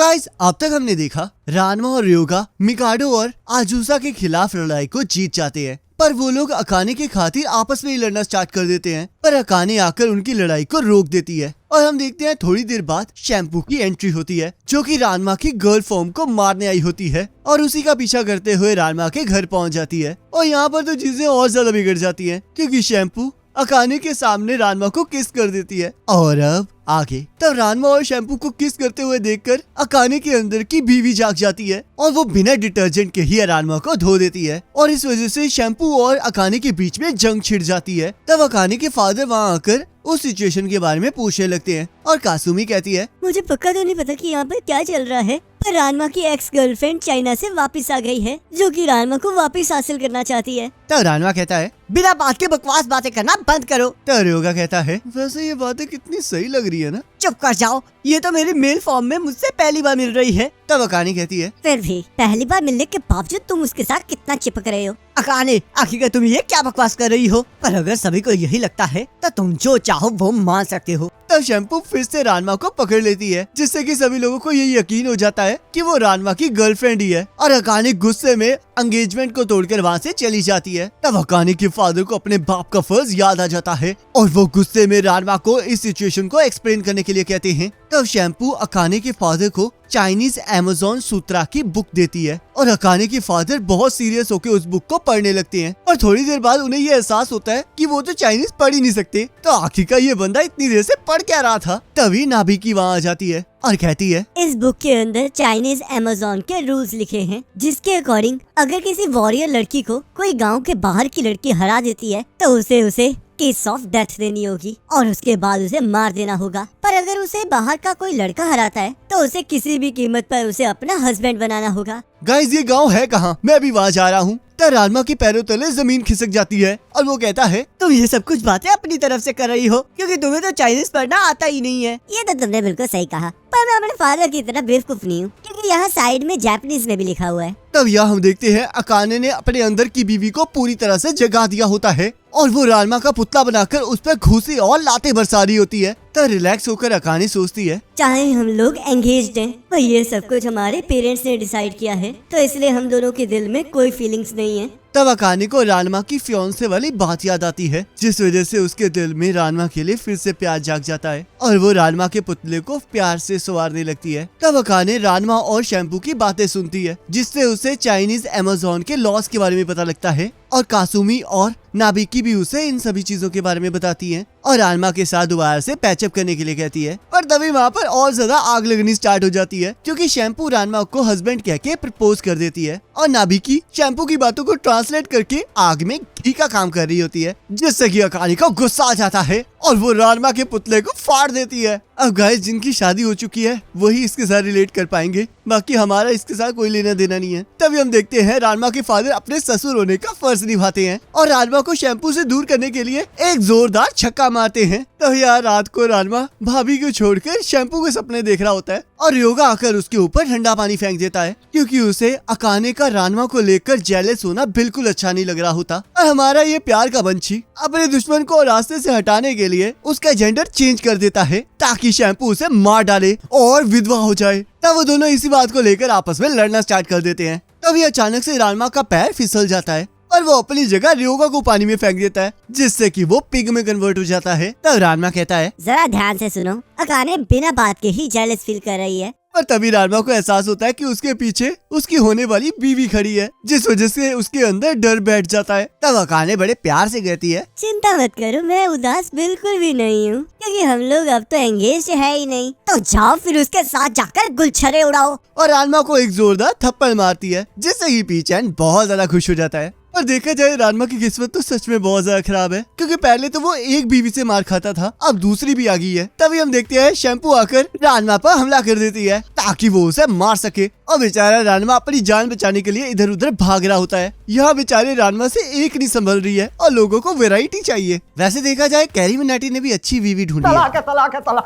Guys, अब तक हमने देखा रानमा और रयोगा मिकाडो और आजुसा के खिलाफ लड़ाई को जीत जाते हैं, पर वो लोग अकाने के खातिर आपस में ही लड़ना स्टार्ट कर देते हैं। पर अकाने आकर उनकी लड़ाई को रोक देती है और हम देखते हैं थोड़ी देर बाद शैम्पू की एंट्री होती है, जो कि रानमा की गर्ल फॉर्म को मारने आई होती है और उसी का पीछा करते हुए रानमा के घर पहुंच जाती है। और यहाँ पर तो चीजें और ज्यादा बिगड़ जाती हैं, क्योंकि शैम्पू अकाने के सामने रानमा को किस कर देती है। और अब आगे तब रानमा और शैम्पू को किस करते हुए देखकर अकाने के अंदर की बीवी जाग जाती है और वो बिना डिटर्जेंट के ही रानमा को धो देती है और इस वजह से शैम्पू और अकाने के बीच में जंग छिड़ जाती है। तब अकाने के फादर वहाँ आकर उस सिचुएशन के बारे में पूछने लगते हैं और कासुमी कहती है, मुझे पक्का तो नहीं पता कि यहाँ पर क्या चल रहा है, पर रानमा की एक्स गर्लफ्रेंड चाइना से वापस आ गई है, जो कि रानमा को वापस हासिल करना चाहती है। तब रानमा कहता है, बिना बात के बकवास बातें करना बंद करो। तब रयोगा कहता है, वैसे ये बातें कितनी सही लग रही है ना। चुप कर जाओ, ये तो मेरी मेल फॉर्म में मुझसे पहली बार मिल रही है। तब अकाने कहती है, फिर भी पहली बार मिलने के बावजूद तुम उसके साथ कितना चिपक रहे हो। अकाने, आखिर तुम ये क्या बकवास कर रही हो? पर अगर सभी को यही लगता है तो तुम जो चाहो वो मान सकते हो। तब शैम्पू फिर से रानमा को पकड़ लेती है, जिससे कि सभी लोगों को ये यकीन हो जाता है कि वो रानमा की गर्लफ्रेंड ही है। और अकाने गुस्से में एंगेजमेंट को तोड़कर वहाँ से चली जाती है। तब अकाने के फादर को अपने बाप का फर्ज याद आ जाता है और वो गुस्से में रानमा को इस सिचुएशन को एक्सप्लेन करने के लिए कहते हैं। तब शैम्पू अकाने के फादर को चाइनीज अमेज़न सूत्रा की बुक देती है और अकाने के फादर बहुत सीरियस होकर उस बुक को पढ़ने लगते हैं। और थोड़ी देर बाद उन्हें ये एहसास होता है कि वो तो चाइनीज पढ़ ही नहीं सकते, तो आखिरकार ये बंदा इतनी देर से पढ़ क्या रहा था। तभी नाभिकी वहाँ आ जाती है और कहती है, इस बुक के अंदर चाइनीज अमेज़न के रूल्स लिखे हैं, जिसके अकॉर्डिंग अगर किसी वॉरियर लड़की को कोई गांव के बाहर की लड़की हरा देती है तो उसे केस ऑफ डेथ देनी होगी और उसके बाद उसे मार देना होगा। पर अगर उसे बाहर का कोई लड़का हराता है तो उसे किसी भी कीमत पर उसे अपना हस्बैंड बनाना होगा। गाइस, ये गांव है कहाँ? मैं भी वहाँ जा रहा हूँ। तब रानमा के पैरों तले जमीन खिसक जाती है और वो कहता है, तुम ये सब कुछ बातें अपनी तरफ से कर रही हो, क्योंकि तुम्हें तो चाइनीज पढ़ना आता ही नहीं है। ये तो तुमने बिल्कुल सही कहा, पर मैं अपने फादर की तरह बेवकूफ नहीं हूँ, क्योंकि यहाँ साइड में जापानीज में भी लिखा हुआ है। तब यहाँ हम देखते हैं अकाने ने अपने अंदर की बीवी को पूरी तरह से जगा दिया होता है और वो रानमा का पुतला बनाकर उस पर घूंसे और लाते बरसा रही होती है। तब रिलैक्स होकर अकाने सोचती है, चाहे हम लोग एंगेज्ड हैं, पर ये सब कुछ हमारे पेरेंट्स ने डिसाइड किया है, तो इसलिए हम दोनों के दिल में कोई फीलिंग्स नहीं है। तब अकाने को रानमा की फियांसे वाली बात याद आती है, जिस वजह से उसके दिल में रानमा के लिए फिर से प्यार जाग जाता है और वो रानमा के पुतले को प्यार से संवारने लगती है। तब अकाने रानमा और शैम्पू की बातें सुनती है, जिससे उसे चाइनीज अमेज़न के लॉस के बारे में पता लगता है और कासुमी और नाभिकी भी उसे इन सभी चीजों के बारे में बताती हैं और रानमा के साथ दोबारा से पैचअप करने के लिए कहती है। और तभी वहाँ पर और ज्यादा आग लगनी स्टार्ट हो जाती है, क्योंकि शैम्पू रानमा को हस्बैंड कह के प्रपोज कर देती है और नाभिकी शैम्पू की बातों को ट्रांसलेट करके आग में घी का काम कर रही होती है, जिससे कि अकाने को गुस्सा आ जाता है और वो रानमा के पुतले को फाड़ देती है। अब गाइस, जिनकी शादी हो चुकी है वही इसके साथ रिलेट कर पाएंगे, बाकी हमारा इसके साथ कोई लेना देना नहीं है। तभी हम देखते हैं रानमा के फादर अपने ससुर होने का फर्ज निभाते हैं और रानमा को शैम्पू से दूर करने के लिए एक जोरदार छक्का मारते हैं। तो यार, रात को रानमा भाभी को छोड़कर शैम्पू के सपने देख रहा होता है और रयोगा आकर उसके ऊपर ठंडा पानी फेंक देता है, क्योंकि उसे अकाने का रानमा को लेकर जेलस होना बिल्कुल अच्छा नहीं लग रहा होता। और हमारा ये प्यार का बंशी अपने दुश्मन को रास्ते से हटाने के लिए उसका जेंडर चेंज कर देता है, ताकि शैम्पू उसे मार डाले और विधवा हो जाए। तब वो दोनों इसी बात को लेकर आपस में लड़ना स्टार्ट कर देते हैं। तभी अचानक से रानमा का पैर फिसल जाता है और वो अपनी जगह रयोगा को पानी में फेंक देता है, जिससे कि वो पिग में कन्वर्ट हो जाता है। तब रानमा कहता है, जरा ध्यान से सुनो, अकाने बिना बात के ही जेलस फील कर रही है। और तभी रानमा को एहसास होता है कि उसके पीछे उसकी होने वाली बीवी खड़ी है, जिस वजह से उसके अंदर डर बैठ जाता है। तब अकाने बड़े प्यार से कहती है, चिंता मत करो, मैं उदास बिल्कुल भी नहीं हूँ, क्योंकि हम लोग अब तो एंगेज है ही नहीं। तो जाओ फिर उसके साथ जाकर गुलछरे उड़ाओ। और रानमा को एक जोरदार थप्पड़ मारती है, जिससे कि पीचैन बहुत ज्यादा खुश हो जाता है। और देखा जाए रानमा की किस्मत तो सच में बहुत ज्यादा खराब है, क्योंकि पहले तो वो एक बीवी से मार खाता था, अब दूसरी भी आ गई है। तभी हम देखते हैं शैम्पू आकर रानमा पर हमला कर देती है ताकि वो उसे मार सके और बेचारा रानमा अपनी जान बचाने के लिए इधर उधर भाग रहा होता है। यहाँ बेचारे रानमा से एक नहीं संभल रही है और लोगों को वैरायटी चाहिए। वैसे देखा जाए कैरी मिनाटी ने भी अच्छी बीवी ढूंढी है।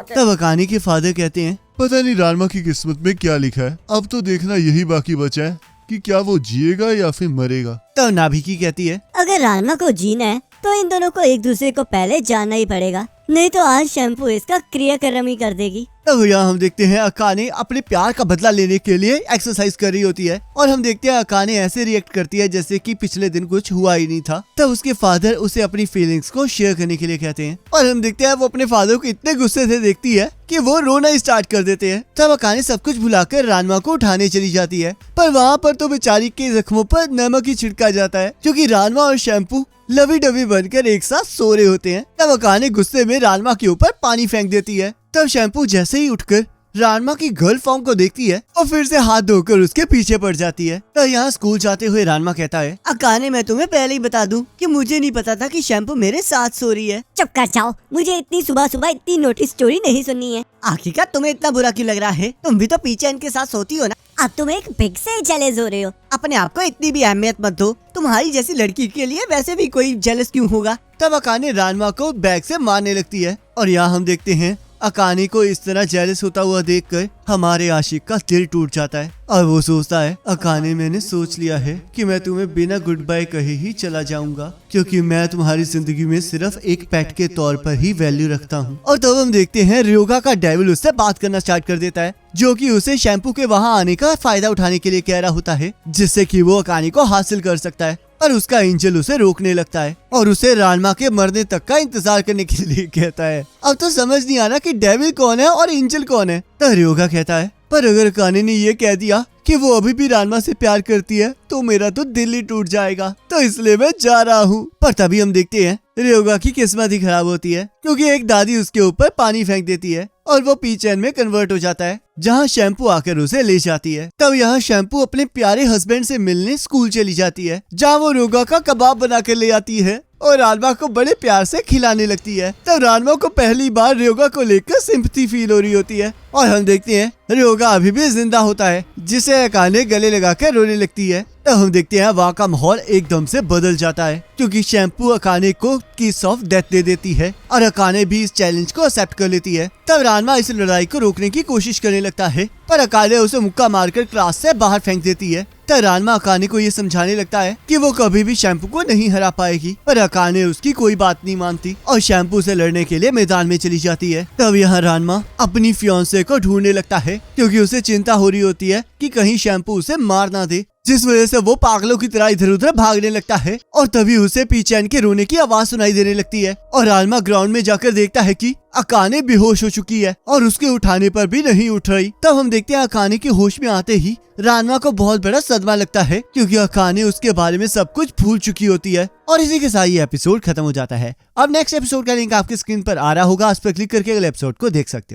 तब अकाने के फादर कहते हैं, पता नहीं रानमा की किस्मत में क्या लिखा है, अब तो देखना यही बाकी बचा है कि क्या वो जिएगा या फिर मरेगा। तब नाभिकी कहती है, अगर रानमा को जीना है तो इन दोनों को एक दूसरे को पहले जानना ही पड़ेगा, नहीं तो आज शैम्पू इसका क्रियाक्रम ही कर देगी। तब यहाँ हम देखते हैं अकाने अपने प्यार का बदला लेने के लिए एक्सरसाइज कर रही होती है और हम देखते हैं अकाने ऐसे रिएक्ट करती है जैसे कि पिछले दिन कुछ हुआ ही नहीं था। तब उसके फादर उसे अपनी फीलिंग्स को शेयर करने के लिए कहते हैं और हम देखते हैं वो अपने फादर को इतने गुस्से से देखती है कि वो रोना स्टार्ट कर देते हैं। तब अकाने सब कुछ भुलाकर रानमा को उठाने चली जाती है, पर वहाँ पर तो बेचारी के जख्मों पर नमक ही छिड़का जाता है क्योंकि रानमा और शैम्पू लवी डबी बनकर एक साथ सो रहे होते हैं। तब अकाने गुस्से में रानमा के ऊपर पानी फेंक देती है। तब शैम्पू जैसे ही उठकर रानमा की गर्ल फॉर्म को देखती है और फिर से हाथ धोकर उसके पीछे पड़ जाती है। तो यहाँ स्कूल जाते हुए रानमा कहता है, अकाने मैं तुम्हें पहले ही बता दूं कि मुझे नहीं पता था कि शैम्पू मेरे साथ सो रही है। चुप कर जाओ, मुझे इतनी सुबह सुबह इतनी नोटिस स्टोरी नहीं सुननी है। आखिरकार तुम्हें इतना बुरा क्यों लग रहा है? तुम भी तो पीछे इनके साथ सोती हो ना। अब तुम एक बिग से जेलस हो रहे हो। अपने आप को इतनी भी अहमियत मत दो, तुम्हारी जैसी लड़की के लिए वैसे भी कोई जेलस क्यों होगा। तब अकाने रानमा को बैग से मारने लगती है और यहाँ हम देखते हैं अकाने को इस तरह जेलस होता हुआ देखकर हमारे आशिक का दिल टूट जाता है और वो सोचता है, अकाने मैंने सोच लिया है कि मैं तुम्हें बिना गुड बाय कहे ही चला जाऊंगा क्योंकि मैं तुम्हारी जिंदगी में सिर्फ एक पेट के तौर पर ही वैल्यू रखता हूँ। और तब हम देखते हैं रयोगा का डेविल उससे बात करना स्टार्ट कर देता है जो कि उसे शैम्पू के वहाँ आने का फायदा उठाने के लिए कह रहा होता है जिससे कि वो अकाने को हासिल कर सकता है। पर उसका एंजल उसे रोकने लगता है और उसे रानमा के मरने तक का इंतजार करने के लिए कहता है। अब तो समझ नहीं आ रहा कि डेविल कौन है और एंजल कौन है। तो रयोगा कहता है, पर अगर अकाने ने ये कह दिया कि वो अभी भी रानमा से प्यार करती है तो मेरा तो दिल ही टूट जाएगा, तो इसलिए मैं जा रहा हूँ। पर तभी हम देखते हैं रयोगा की किस्मत ही खराब होती है क्योंकि एक दादी उसके ऊपर पानी फेंक देती है और वो पीचेन में कन्वर्ट हो जाता है जहाँ शैम्पू आकर उसे ले जाती है। तब यहाँ शैम्पू अपने प्यारे हस्बैंड से मिलने स्कूल चली जाती है जहाँ वो रयोगा का कबाब बना कर ले आती है और रानमा को बड़े प्यार से खिलाने लगती है। तब रानमा को पहली बार रयोगा को लेकर सिंपैथी फील हो रही होती है और हम देखते हैं रयोगा अभी भी जिंदा होता है जिसे अकाने गले लगाकर रोने लगती है। तब हम देखते हैं वहाँ का माहौल एकदम से बदल जाता है क्योंकि शैम्पू अकाने को किस ऑफ डेथ दे देती है और अकाने भी इस चैलेंज को एक्सेप्ट कर लेती है। तब रानमा इस लड़ाई को रोकने की कोशिश करने लगता है पर अकाने उसे मुक्का मारकर क्लास से बाहर फेंक देती है। तब रानमा अकाने को ये समझाने लगता है कि वो कभी भी शैम्पू को नहीं हरा पाएगी, पर अकाने उसकी कोई बात नहीं मानती और शैम्पू से लड़ने के लिए मैदान में चली जाती है। तब यहाँ रानमा अपनी फियांसे को ढूंढने लगता है क्योंकि उसे चिंता हो रही होती है कि कहीं शैम्पू उसे मार ना दे, जिस वजह से वो पागलों की तरह इधर उधर भागने लगता है और तभी उसे पीचैन के रोने की आवाज सुनाई देने लगती है और रानमा ग्राउंड में जाकर देखता है कि अकाने बेहोश हो चुकी है और उसके उठाने पर भी नहीं उठ रही। तब हम देखते हैं अकाने के होश में आते ही रानमा को बहुत बड़ा सदमा लगता है क्योंकि अकाने उसके बारे में सब कुछ भूल चुकी होती है। और इसी के साथ ये एपिसोड खत्म हो जाता है। अब नेक्स्ट एपिसोड का लिंक आपकी स्क्रीन पर आ रहा होगा, उस पर क्लिक करके अगले एपिसोड को देख सकते हो।